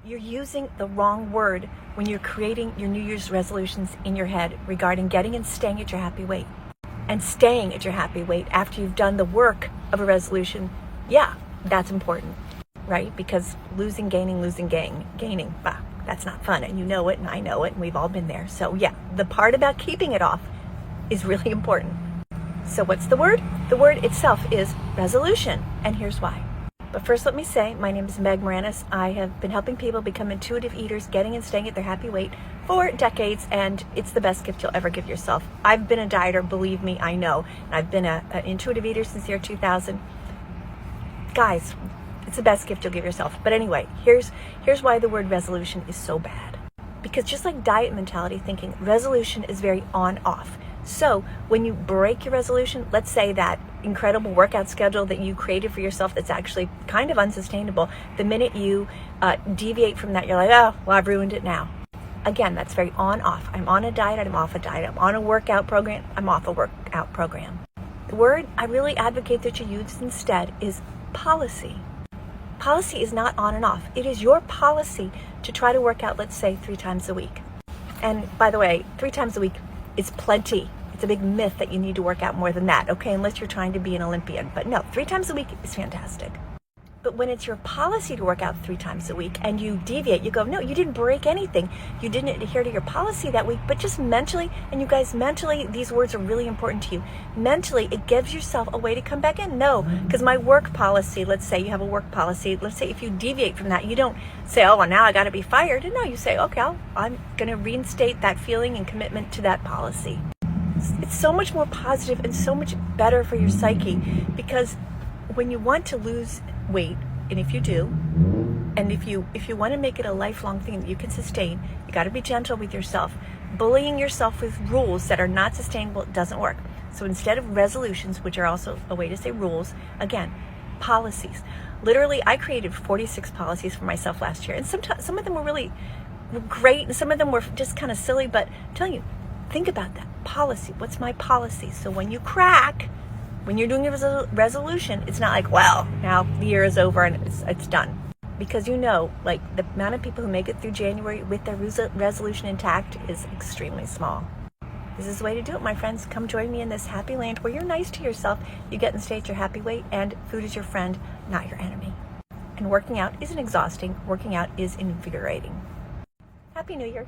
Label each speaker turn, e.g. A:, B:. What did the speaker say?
A: You're using the wrong word when you're creating your New Year's resolutions in your head regarding getting and staying at your happy weight. And staying at your happy weight after you've done the work of a resolution, yeah, that's important, right? Because losing, gaining, gaining, bah, that's not fun. And you know it, and I know it, and we've all been there. So yeah, the part about keeping it off is really important. So what's the word? The word itself is resolution, and here's why. But first, let me say, my name is Meg Moranis. I have been helping people become intuitive eaters, getting and staying at their happy weight for decades, and it's the best gift you'll ever give yourself. I've been a dieter, believe me, I know. And I've been an intuitive eater since the year 2000. Guys, it's the best gift you'll give yourself. But anyway, here's why the word resolution is so bad. Because just like diet mentality thinking, resolution is very on-off. So when you break your resolution, let's say that incredible workout schedule that you created for yourself that's actually kind of unsustainable, the minute you deviate from that, you're like, oh, well, I've ruined it now. Again, that's very on-off. I'm on a diet, I'm off a diet. I'm on a workout program, I'm off a workout program. The word I really advocate that you use instead is policy. Policy is not on and off. It is your policy to try to work out, let's say, 3 times a week. And by the way, 3 times a week is plenty. It's a big myth that you need to work out more than that, okay, unless you're trying to be an Olympian. But no, 3 times a week is fantastic. But when it's your policy to work out 3 times a week and you deviate, you go, no, you didn't break anything. You didn't adhere to your policy that week, but just mentally, and you guys, mentally, these words are really important to you. Mentally, it gives yourself a way to come back in. No, because my work policy, let's say you have a work policy, let's say if you deviate from that, you don't say, oh, well, now I got to be fired. And no, you say, okay, I'm going to reinstate that feeling and commitment to that policy. It's so much more positive and so much better for your psyche, because when you want to lose weight, and if you do, and if you want to make it a lifelong thing that you can sustain, you got to be gentle with yourself. Bullying yourself with rules that are not sustainable doesn't work. So instead of resolutions, which are also a way to say rules, again, policies. Literally, I created 46 policies for myself last year, and some of them were really great, and some of them were just kind of silly, but I'm telling you, think about that. Policy. What's my policy? So when you crack, when you're doing a resolution, it's not like, well, now the year is over and it's done. Because you know, like, the amount of people who make it through January with their resolution intact is extremely small. This is the way to do it, my friends. Come join me in this happy land where you're nice to yourself, you get and stay at your happy weight, and food is your friend, not your enemy. And working out isn't exhausting. Working out is invigorating. Happy New Year.